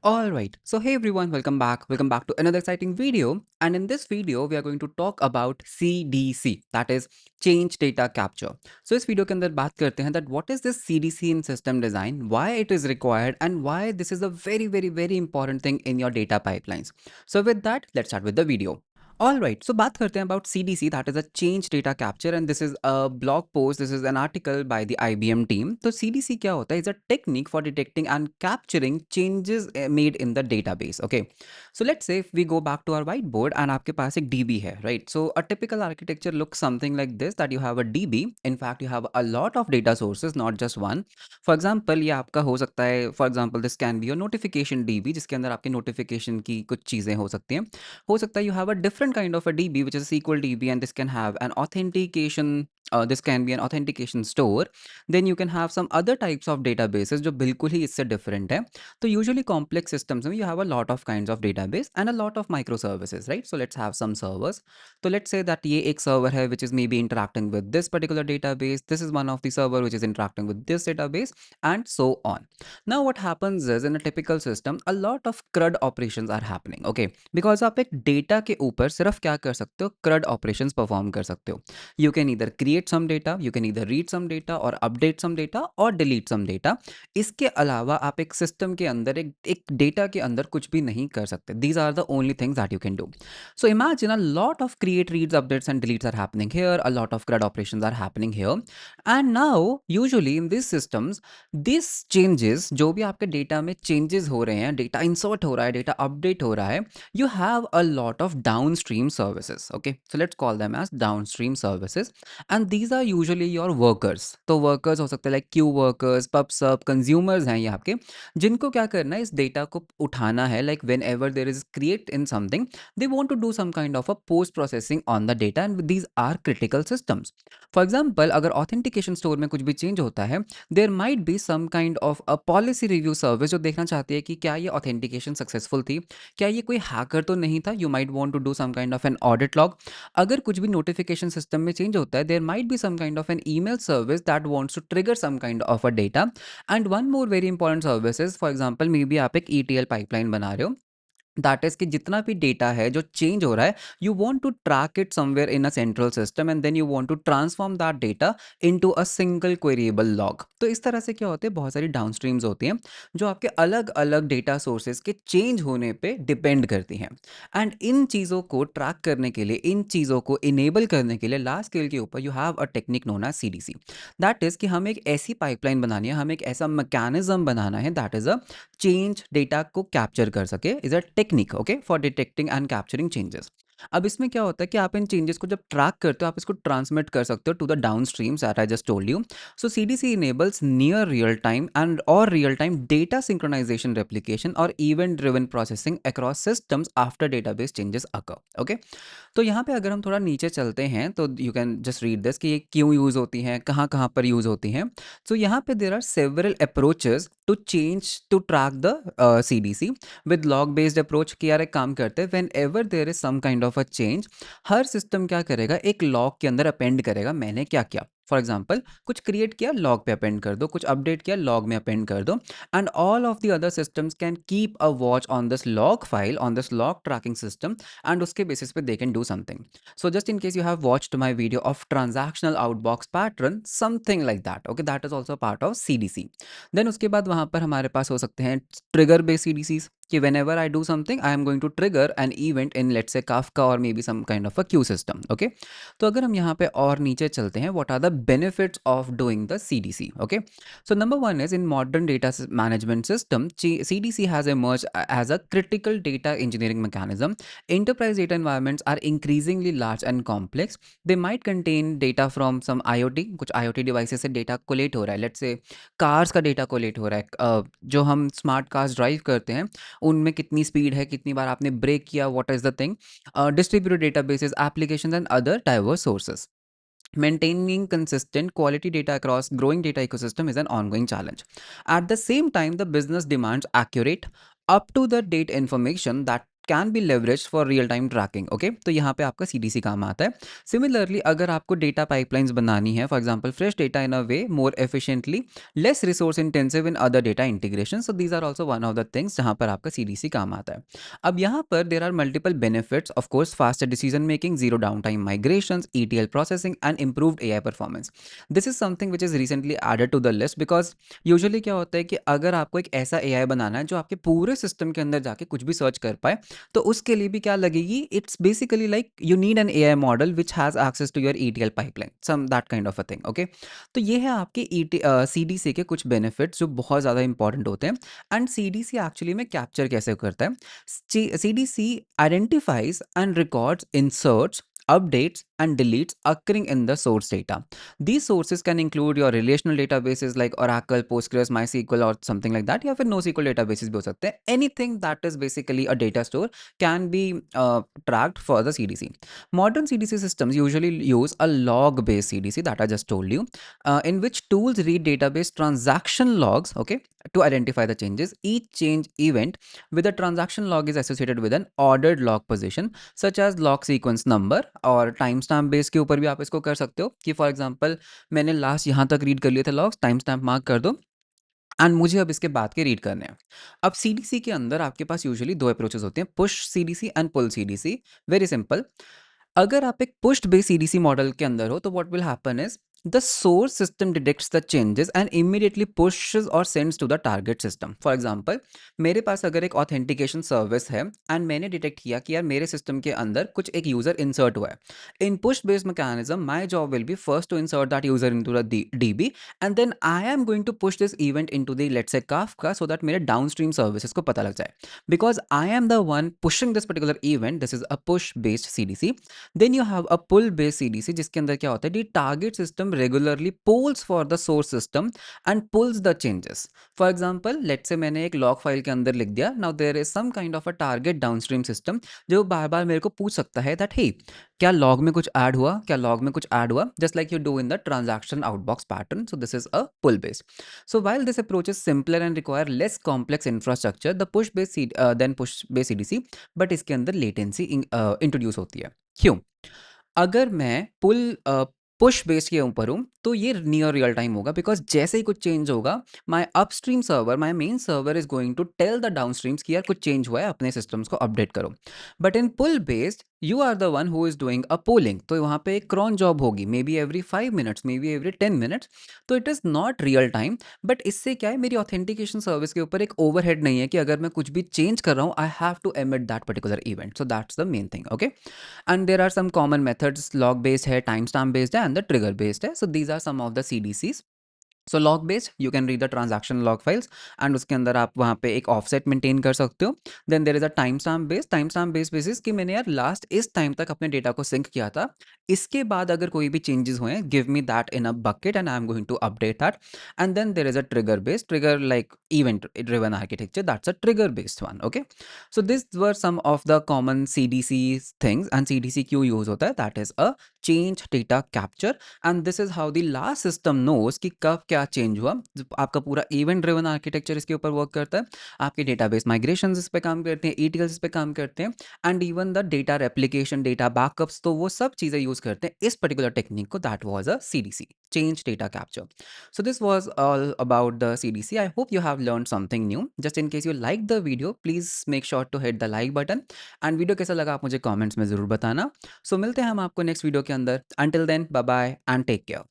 All right. So hey everyone, welcome back. Welcome back to another exciting video. And in this video, we are going to talk about CDC, that is Change Data Capture. So इस video के अंदर बात करते हैं that what is this CDC in system design, why it is required, and why this is a very important thing in your data pipelines. So with that, let's start with the video. All right, so बात करते हैं about CDC, that is a change data capture, and this is a blog post, this is an article by the IBM team. तो CDC क्या होता है? Is a technique for detecting and capturing changes made in the database. Okay, so let's say if we go back to our whiteboard and आपके पास एक DB है, right? So a typical architecture looks something like this, that you have a DB. In fact, you have a lot of data sources, not just one. For example, ये आपका हो सकता है, for example, this can be your notification DB, जिसके अंदर आपके notification की कुछ चीज़ें हो सकती हैं. हो सकता है you have a different kind of a DB which is a SQL DB, and this can have an authentication. This can be an authentication store. Then you can have some other types of databases जो बिल्कुल ही इससे different है. तो usually complex systems में you have a lot of kinds of database and a lot of microservices, right? So let's have some servers. तो let's say that ये एक server है which is maybe interacting with this particular database. This is one of the server which is interacting with this database, and so on. Now what happens is, in a typical system, a lot of CRUD operations are happening. Okay, because आप एक data के ऊपर सिर्फ क्या कर सकते हो? क्रड operations perform कर सकते हो. You can either create some data, you can either read some data और अपडेट सम डेटा और डिलीट सम डेटा. इसके अलावा आप एक सिस्टम के अंदर एक डेटा के अंदर कुछ भी नहीं कर सकते. These are the only things that you can do. So imagine a lot of create, reads, updates, and deletes are happening here. A lot of CRUD operations are happening here. And now, usually in these systems, these changes, जो भी आपके data में changes हो रहे हैं, data insert हो रहा है, डेटा अपडेट हो रहा है, you have a lot of downstream services. Okay, so let's call them as downstream services, and these are usually your workers. तो workers हो सकते हैं like queue workers, pub sub, consumers हैं ये आपके, जिनको क्या करना है? इस डेटा को उठाना है. Like whenever there is create in something, they want to do some kind of a post processing on the data, and these are critical systems. For example, अगर authentication store में कुछ भी change होता है, there might be some kind of a policy review service जो देखना चाहती है कि क्या ये authentication successful थी, क्या ये कोई हैकर तो नहीं था. You might want to do some kind of an audit log. अगर कुछ भी नोटिफिकेशन सिस्टम में चेंज होता है, there might be some kind of an email service that wants to trigger some kind of a data. And one more very important services, for example maybe आप एक ETL pipeline बना रहे हो. That is कि जितना भी data है जो चेंज हो रहा है, you want to track it somewhere in a central system, and then you want to transform that data into a single queryable log. तो इस तरह से क्या होते हैं? बहुत सारी डाउनस्ट्रीम्स होती हैं जो आपके अलग अलग डेटा सोर्सेज के चेंज होने पे डिपेंड करती हैं. एंड इन चीज़ों को ट्रैक करने के लिए, इन चीज़ों को इनेबल करने के लिए, लार्ज स्केल के ऊपर you have a technique known as CDC. That is कि हमें एक ऐसी पाइपलाइन बनानी है, हमें एक ऐसा मैकेनिज्म बनाना है that is a change data को कैप्चर कर सके. Is a technique, okay, for detecting and capturing changes. अब इसमें क्या होता है कि आप इन चेंजेस को जब ट्रैक करते हो, आप इसको ट्रांसमिट कर सकते हो to the downstreams that I just told you. So CDC enables near real time and और real time data synchronization, replication और event driven processing across systems after database changes occur. Okay, तो यहाँ पे अगर हम थोड़ा नीचे चलते हैं तो you can just read this कि ये क्यों यूज़ होती हैं, कहाँ कहाँ पर यूज़ होती हैं. सो यहाँ पे there are several approaches to change to track the CDC with log based approach. कि यार एक काम करते हैं, whenever there is some kind of a change, हर सिस्टम क्या करेगा? एक लॉग के अंदर अपेंड करेगा मैंने क्या किया. फॉर एग्जाम्पल, कुछ क्रिएट किया, लॉग पे अपेंड कर दो, कुछ अपडेट किया, लॉग में अपेंड कर दो. And all of the other systems can keep a watch on this log file, on this log tracking system, and उसके बेसिस पे they can do something. So just in case you have watched my video of transactional outbox pattern, something like that, okay, that is also a part of CDC. Then उसके बाद वहाँ पर हमारे पास हो सकते हैं trigger based CDCs कि whenever I do something, I am going to trigger an event in let's say Kafka or maybe some kind of a queue system. Okay, तो अगर हम यहाँ पे और नीचे चलते हैं, what are the benefits of doing the CDC? Okay, so number one is, in modern data management system, CDC has emerged as a critical data engineering mechanism. Enterprise data environments are increasingly large and complex. They might contain data from some IoT, कुछ IoT devices से data collate हो रहा है. Let's say cars का data collate हो रहा है. जो हम smart cars drive करते हैं, उनमें कितनी speed है, कितनी बार आपने brake किया, what is the thing. Distributed databases, applications and other diverse sources. Maintaining consistent quality data across growing data ecosystem is an ongoing challenge. At the same time, the business demands accurate, up to the date information that can be leveraged for real time tracking. Okay, तो यहाँ पे आपका CDC काम आता है। Similarly अगर आपको data pipelines बनानी है, for example fresh data in a way more efficiently, less resource intensive in other data integration, so these are also one of the things जहाँ पर आपका सीडीसी काम आता है। अब यहाँ पर there are multiple benefits, of course faster decision making, zero down time migrations, ETL processing and improved AI performance. This is something which is recently added to the list, because usually क्या होता है कि अगर आपको एक ऐसा AI बनाना है जो आपके पूरे सिस्टम के अंदर जाके कुछ भी सर्च कर पाए, तो उसके लिए भी क्या लगेगी, it's basically like you need an AI model which has access to your ETL pipeline, some that kind of a thing. Okay, तो ये है आपके सीडीसी के कुछ बेनिफिट्स जो बहुत ज़्यादा इंपॉर्टेंट होते हैं। एंड सीडीसी एक्चुअली में कैप्चर कैसे करता है? CDC identifies and records inserts, updates and deletes occurring in the source data. These sources can include your relational databases like Oracle, Postgres, MySQL or something like that, या फिर NoSQL databases भी हो सकते हैं। Anything that is basically a data store can be tracked for the CDC. Modern CDC systems usually use a log-based CDC that I just told you, in which tools read database transaction logs, okay, to identify the changes. Each change event with a transaction log is associated with an ordered log position such as log sequence number, और time stamp base के ऊपर भी आप इसको कर सकते हो कि फॉर एग्जांपल मैंने लास्ट यहाँ तक रीड कर लिए थे लॉग्स, टाइम स्टैम्प मार्क कर दो एंड मुझे अब इसके बाद के रीड करने हैं। अब सीडीसी के अंदर आपके पास यूजुअली दो अप्रोचेस होते हैं, push CDC and pull CDC. Very simple, अगर आप एक पुश्ड बेस सीडीसी मॉडल के अंदर हो तो what will happen is the source system detects the changes and immediately pushes or sends to the target system. For example, मेरे पास अगर एक ऑथेंटिकेशन सर्विस है एंड मैंने डिटेक्ट किया कि यार मेरे सिस्टम के अंदर कुछ एक यूजर इंसर्ट हुआ है, in push based mechanism my job will be first to insert that user into the DB, and then I am going to push this event into the let's say Kafka, so that मेरे downstream services को पता लग जाए, because I am the one pushing this particular event. This is a push based CDC. Then you have a pull based CDC जिसके अंदर क्या होता है, दी target system regularly polls for the source system and pulls the changes. For example, let's say मैंने एक log file के अंदर लिख दिया, now there is some kind of a target downstream system जो बार बार मेरे को पूछ सकता है that hey, क्या log में कुछ ऐड हुआ, क्या log में कुछ ऐड हुआ, just like you do in the transaction outbox pattern. So this is a pull based. So while this approach is simpler and require less complex infrastructure, the push based then push based CDC, but इसके अंदर latency introduce होती है। क्यों? अगर मैं push base के ऊपर हूँ तो ये नियर रियल टाइम होगा, बिकॉज जैसे ही कुछ चेंज होगा my upstream server, my main server is going to tell the downstreams कि यार कुछ चेंज हुआ है, अपने सिस्टम्स को अपडेट करो। But in pull based you are the one who is doing a polling, तो वहाँ पे एक क्रॉन जॉब होगी, maybe every 5 minutes, maybe every 10 minutes. तो it is not real time, but इससे क्या है, मेरी ऑथेंटिकेशन सर्विस के ऊपर एक ओवरहेड नहीं है कि अगर मैं कुछ भी चेंज कर रहा हूँ I have to emit that particular event. So that's the main thing. Okay, and there are some common methods, log based है, timestamp based है, and the trigger based है. So these are some of the CDCs. So log based you can read the transaction log files and उसके अंदर आप वहाँ पे एक offset maintain कर सकते हो। Then there is a time stamp based basis कि मैंने यार लास्ट इस टाइम तक अपने डेटा को सिंक किया था, इसके बाद अगर कोई भी चेंजेस हुए हैं give me that in a bucket and I am going to update that. And then there is a trigger based, trigger like event driven architecture, that's a trigger based one. Okay, so this were some of the common C D C things. And C D C क्यों use होता है, that is a change data capture, and this is how the last system knows कि कब क्या change हुआ। आपका पूरा event driven architecture इसके ऊपर वर्क करता है, आपके डेटाबेस माइग्रेशन इस पे काम करते हैं, ईटीएल इस पे काम करते हैं, and even the data replication, data backups, तो वो सब चीज़ें यूज करते हैं इस पर्टिकुलर टेक्निक को। That was a CDC, change data capture. So this was all about the CDC. I hope you have learned something new. Just in case you liked the video, please make sure to hit the like button, and video कैसा लगा आप मुझे comments में ज़रूर बताना। सो मिलते हैं हम आपको नेक्स्ट वीडियो के अंदर। Until then, bye bye and take care.